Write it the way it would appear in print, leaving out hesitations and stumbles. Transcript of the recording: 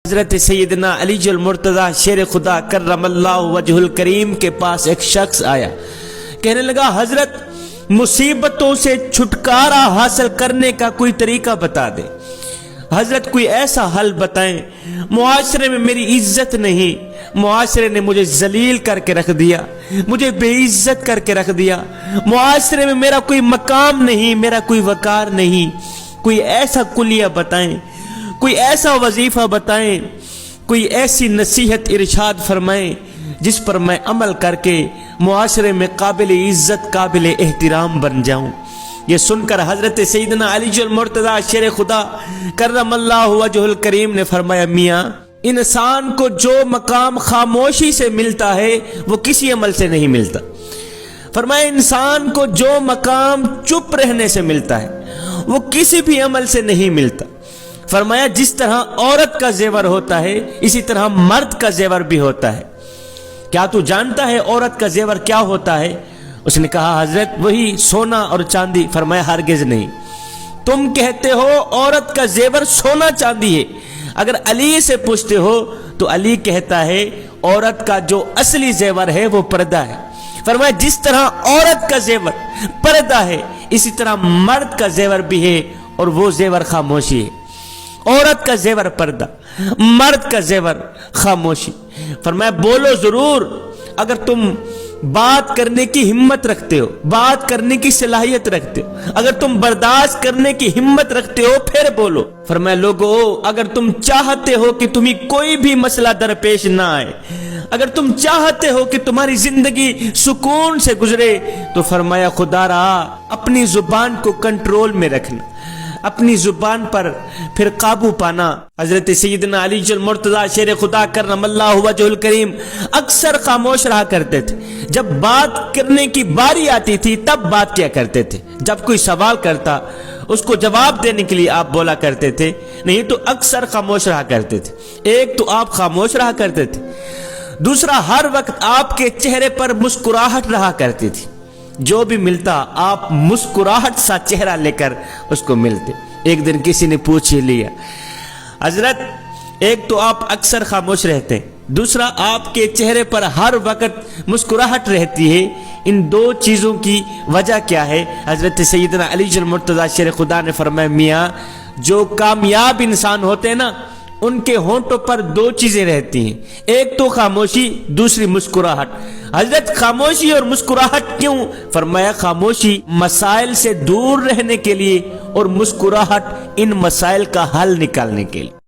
حضرت سیدنا علی المرتضی شیر خدا کرم اللہ وجہ الکریم کے پاس ایک شخص آیا، کہنے لگا حضرت مصیبتوں سے چھٹکارا حاصل کرنے کا کوئی طریقہ بتا دے، حضرت کوئی ایسا حل بتائیں، معاشرے میں میری عزت نہیں، معاشرے نے مجھے ذلیل کر کے رکھ دیا، مجھے بے عزت کر کے رکھ دیا، معاشرے میں میرا کوئی مقام نہیں، میرا کوئی وقار نہیں، کوئی ایسا کلیہ بتائیں، کوئی ایسا وظیفہ بتائیں، کوئی ایسی نصیحت ارشاد فرمائیں جس پر میں عمل کر کے معاشرے میں قابل عزت قابل احترام بن جاؤں۔ یہ سن کر حضرت سیدنا علی المرتضی شیر خدا کرم اللہ وجہ الکریم نے فرمایا میاں انسان کو جو مقام خاموشی سے ملتا ہے وہ کسی عمل سے نہیں ملتا، فرمایا انسان کو جو مقام چپ رہنے سے ملتا ہے وہ کسی بھی عمل سے نہیں ملتا، فرمایا جس طرح عورت کا زیور ہوتا ہے اسی طرح مرد کا زیور بھی ہوتا ہے، کیا تو جانتا ہے عورت کا زیور کیا ہوتا ہے؟ اس نے کہا حضرت وہی سونا اور چاندی، فرمایا ہرگز نہیں، تم کہتے ہو عورت کا زیور سونا چاندی ہے، اگر علی سے پوچھتے ہو تو علی کہتا ہے عورت کا جو اصلی زیور ہے وہ پردہ ہے، فرمایا جس طرح عورت کا زیور پردہ ہے اسی طرح مرد کا زیور بھی ہے اور وہ زیور خاموشی ہے، عورت کا زیور پردہ، مرد کا زیور خاموشی، فرمایا بولو ضرور، اگر تم بات کرنے کی ہمت رکھتے ہو، بات کرنے کی صلاحیت رکھتے ہو، اگر تم برداشت کرنے کی ہمت رکھتے ہو پھر بولو، فرمایا لوگو اگر تم چاہتے ہو کہ تمہیں کوئی بھی مسئلہ درپیش نہ آئے، اگر تم چاہتے ہو کہ تمہاری زندگی سکون سے گزرے تو فرمایا خدا را اپنی زبان کو کنٹرول میں رکھنا، اپنی زبان پر پھر قابو پانا۔ حضرت سیدنا علی المرتضی شیر خدا کرم اللہ وجہ الکریم اکثر خاموش رہا کرتے تھے، جب بات کرنے کی باری آتی تھی تب بات کیا کرتے تھے، جب کوئی سوال کرتا اس کو جواب دینے کے لیے آپ بولا کرتے تھے، نہیں تو اکثر خاموش رہا کرتے تھے۔ ایک تو آپ خاموش رہا کرتے تھے، دوسرا ہر وقت آپ کے چہرے پر مسکراہٹ رہا کرتی تھی، جو بھی ملتا آپ مسکراہٹ سا چہرہ لے کر اس کو ملتے۔ ایک دن کسی نے پوچھ ہی لیا حضرت ایک تو آپ اکثر خاموش رہتے ہیں، دوسرا آپ کے چہرے پر ہر وقت مسکراہٹ رہتی ہے، ان دو چیزوں کی وجہ کیا ہے؟ حضرت سیدنا علی المرتضی شیر خدا نے فرمایا میاں جو کامیاب انسان ہوتے ہیں نا ان کے ہونٹوں پر دو چیزیں رہتی ہیں، ایک تو خاموشی دوسری مسکراہٹ۔ حضرت خاموشی اور مسکراہٹ کیوں؟ فرمایا خاموشی مسائل سے دور رہنے کے لیے اور مسکراہٹ ان مسائل کا حل نکالنے کے لیے۔